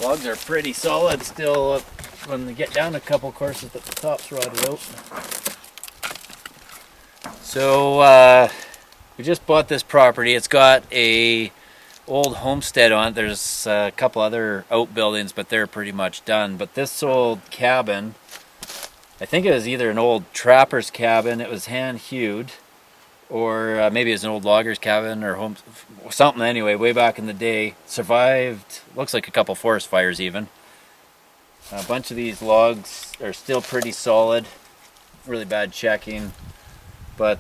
Logs are pretty solid still. When they get down a couple courses, but the top's rotted out. So we just bought this property. It's got a old homestead on it. There's a couple other outbuildings, but they're pretty much done. But this old cabin, I think it was either an old trapper's cabin. It was hand hewed, or maybe it was an old logger's cabin or home, something anyway, way back in the day. Survived, looks like a couple forest fires even. A bunch of these logs are still pretty solid, really bad checking, but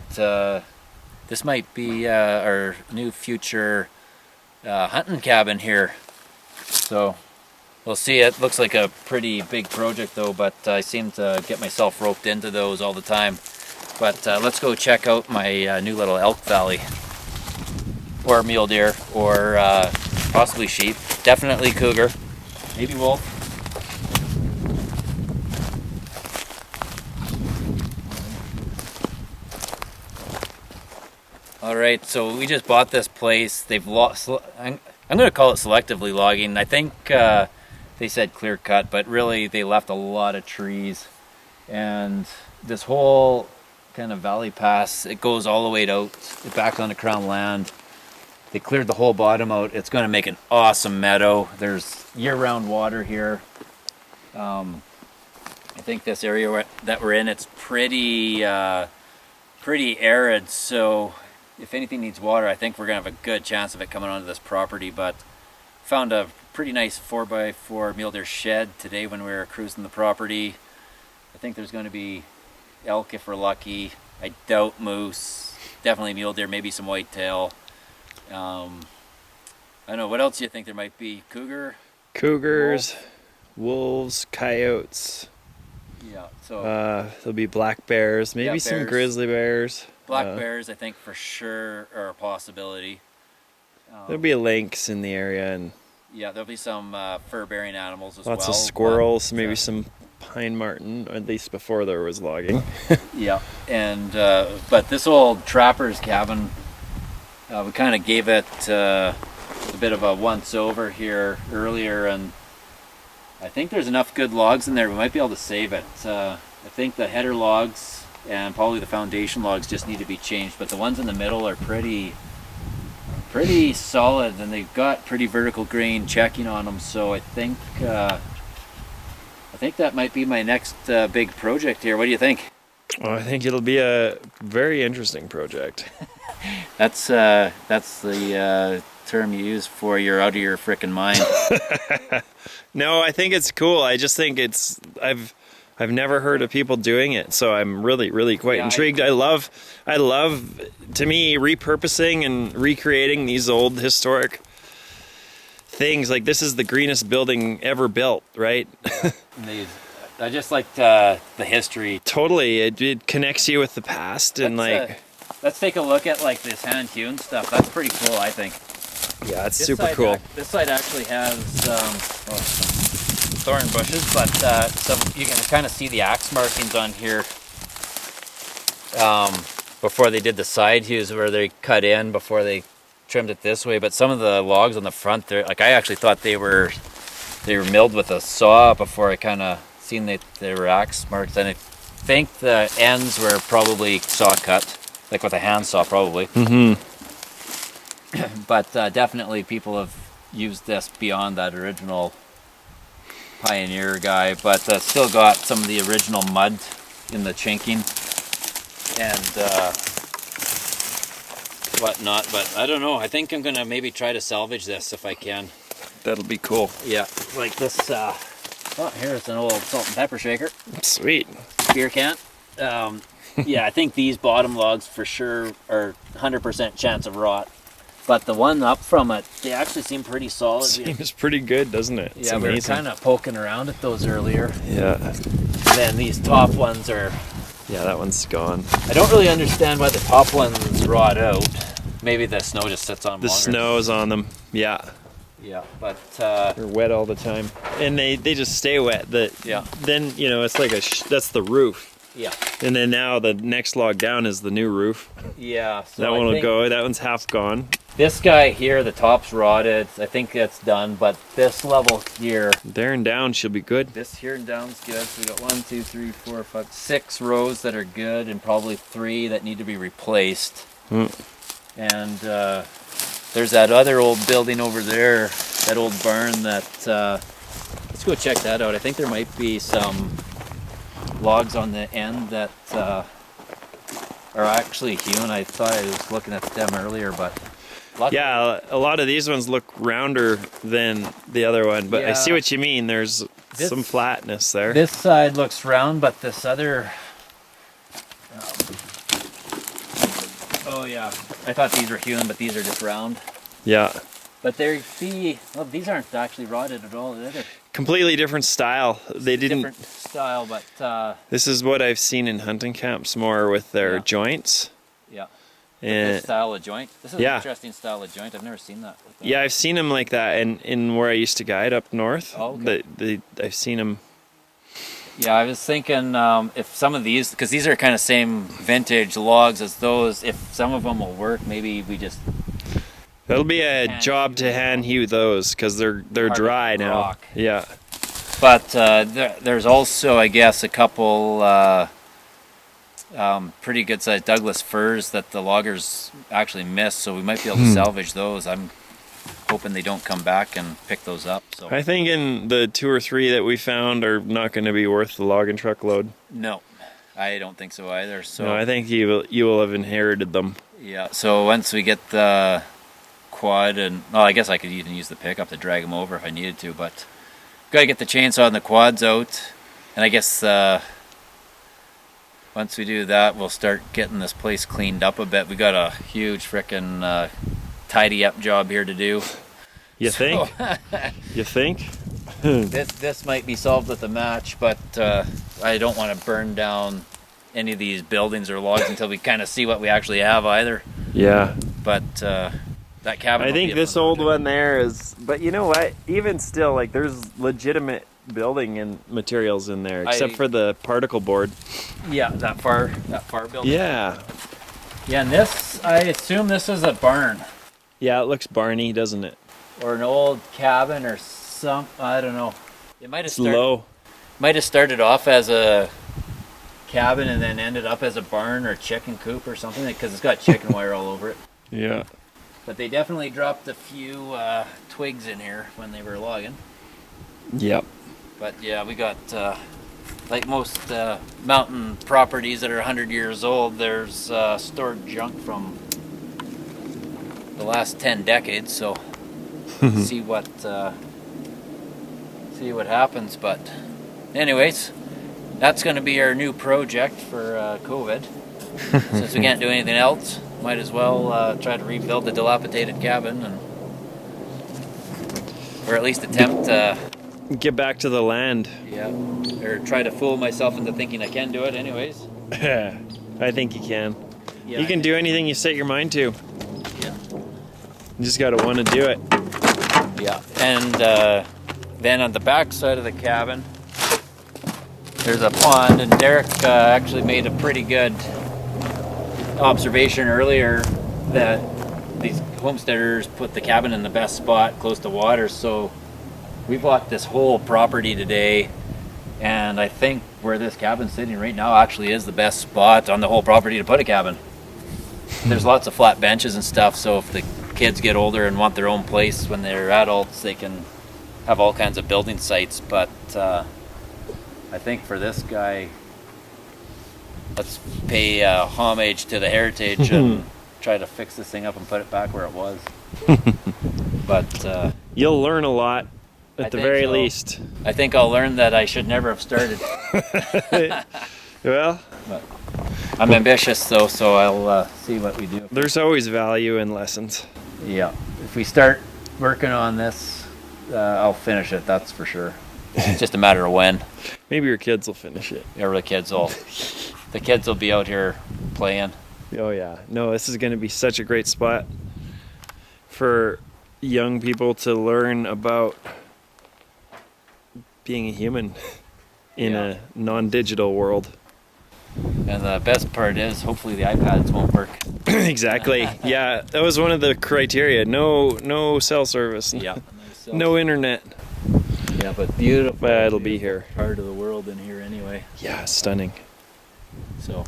this might be our new future hunting cabin here. So we'll see. It looks like a pretty big project though, but I seem to get myself roped into those all the time. But let's go check out my new little elk valley, or mule deer, or possibly sheep. Definitely cougar, maybe wolf. All right, so we just bought this place. They've lost. I'm going to call it selectively logging. I think they said clear cut, but really they left a lot of trees, and this whole kind of valley pass, it goes all the way out back on the crown land. They cleared the whole bottom out. It's going to make an awesome meadow. There's year-round water here. I think this area that we're in, it's pretty arid, so if anything needs water, I think we're going to have a good chance of it coming onto this property. But found a pretty nice 4x4 mule deer shed today when we were cruising the property. I think there's going to be elk if we're lucky. I doubt moose. Definitely mule deer, maybe some whitetail. I don't know, what else do you think there might be? Cougars, wolves, coyotes. Yeah, so there'll be black bears, maybe some grizzly bears. Black bears, I think for sure are a possibility. There'll be a lynx in the area, and yeah, there'll be some fur-bearing animals as well. Lots of squirrels, maybe some pine marten, at least before there was logging. Yeah, and but this old trapper's cabin, we kind of gave it a bit of a once-over here earlier, and I think there's enough good logs in there. We might be able to save it. I think the header logs and probably the foundation logs just need to be changed, but the ones in the middle are pretty solid, and they've got pretty vertical grain checking on them. So I think that might be my next big project here. What do you think? Well, I think it'll be a very interesting project. That's the term you use for you're out of your frickin' mind. No, I think it's cool. I just think I've never heard of people doing it, so I'm really quite intrigued. I love to me repurposing and recreating these old historic things. Like, this is the greenest building ever built, right? I just like the history. Totally, it connects you with the past, and let's take a look at like this hand hewn stuff. That's pretty cool, I think. Yeah, it's super cool. This side actually has some thorn bushes, but you can kind of see the axe markings on here before they did the side hews, where they cut in before they trimmed it this way. But some of the logs on the front there, like, I actually thought they were milled with a saw before I kind of seen they were axe marks, and I think the ends were probably saw cut, like with a handsaw probably. But definitely people have used this beyond that original pioneer guy, but still got some of the original mud in the chinking and whatnot. But I don't know, I think I'm gonna maybe try to salvage this if I can. That'll be cool. Yeah, like this here's an old salt and pepper shaker. Sweet. Beer can. Yeah, I think these bottom logs for sure are 100% chance of rot. But the one up from it, they actually seem pretty solid. Seems pretty good, doesn't it? It's amazing. We were kind of poking around at those earlier. Yeah. And then these top ones are... Yeah, that one's gone. I don't really understand why the top ones rot out. Maybe the snow just sits on them longer. The snow's on them, yeah. Yeah, but... They're wet all the time. And they just stay wet. Yeah. Then, it's like that's the roof. Yeah. And then now the next log down is the new roof. Yeah. So that one will go. That one's half gone. This guy here, the top's rotted. I think that's done, but this level here, There and down should be good. this here and down's good. So we got 1, 2, 3, 4, 5, 6 rows that are good, and probably 3 that need to be replaced. And there's that other old building over there, that old barn that, let's go check that out. I think there might be some logs on the end that are actually hewn. I thought I was looking at them earlier, but yeah, a lot of these ones look rounder than the other one, but I see what you mean. There's some flatness there. This side looks round, but this other... oh yeah, I thought these were hewn, but these are just round. Yeah. But well, these aren't actually rotted at all. They're Completely different style. They didn't. different style, but This is what I've seen in hunting camps more with their joints. yeah. And This style of joint. This is an interesting style of joint. I've never seen that. With them. yeah, I've seen them like that in where I used to guide up north. Oh, okay. I've seen them. Yeah, I was thinking if some of these, because these are kind of same vintage logs as those, if some of them will work, maybe we just... That'll be a job to hand hew those because they're dry now. Rock. Yeah. But there's also, I guess, a couple pretty good sized Douglas firs that the loggers actually missed, so we might be able to salvage those. I'm hoping they don't come back and pick those up. So I think in the 2 or 3 that we found are not going to be worth the logging truck load. No, I don't think so either. So no, I think you will have inherited them. Yeah. So once we get the quad, and well, I guess I could even use the pickup to drag them over if I needed to, but gotta get the chainsaw and the quads out, and I guess once we do that, we'll start getting this place cleaned up a bit. We got a huge frickin' tidy up job here to do. You think? You think? This might be solved with a match, but I don't want to burn down any of these buildings or logs until we kind of see what we actually have either. Yeah. But that cabin. I think this old one there is, but you know what? Even still, like there's legitimate building and materials in there, except for the particle board. Yeah, that far building. Yeah. Yeah, and this, I assume this is a barn. Yeah, it looks barny, doesn't it? Or an old cabin or some, I don't know. It might have low. Might have started off as a cabin and then ended up as a barn or chicken coop or something, because it's got chicken wire all over it. Yeah. But they definitely dropped a few twigs in here when they were logging. Yep. But yeah, we got, like most mountain properties that are 100 years old, there's stored junk from the last 10 decades, so see what happens. But anyways, that's going to be our new project for COVID. Since we can't do anything else, might as well try to rebuild the dilapidated cabin, or at least attempt to get back to the land. Yeah, or try to fool myself into thinking I can do it anyways. I think you can. Yeah, you can do anything you set your mind to. Yeah. You just gotta want to do it. Yeah, and then on the back side of the cabin, there's a pond, and Derek actually made a pretty good observation earlier that these homesteaders put the cabin in the best spot close to water, so we bought this whole property today, and I think where this cabin's sitting right now actually is the best spot on the whole property to put a cabin. There's lots of flat benches and stuff, so if the kids get older and want their own place when they're adults, they can have all kinds of building sites. But I think for this guy, let's pay homage to the heritage and try to fix this thing up and put it back where it was. But you'll learn a lot at the very least. I think I'll learn that I should never have started. Well, but I'm ambitious though, so I'll see what we do. There's always value in lessons. Yeah, if we start working on this, I'll finish it, that's for sure. It's just a matter of when. Maybe your kids will finish it. Or the kids will be out here playing. Oh yeah. No, this is going to be such a great spot for young people to learn about being a human in a non-digital world. And the best part is, hopefully the iPads won't work. Exactly. Yeah, that was one of the criteria. No cell service. Yeah. No internet. Yeah, but beautiful. But it'll be here. Part of the world in here anyway. Yeah, stunning. So,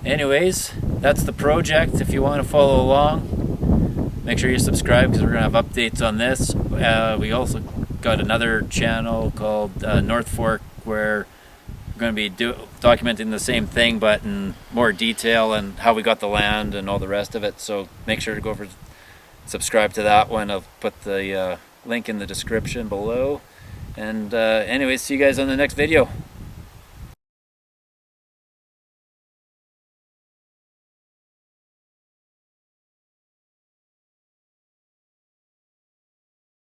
anyways, that's the project. If you want to follow along, make sure you subscribe because we're going to have updates on this. We also got another channel called North Fork where we're going to be documenting the same thing but in more detail and how we got the land and all the rest of it. So make sure to go over, subscribe to that one. I'll put the link in the description below. And anyways, see you guys on the next video.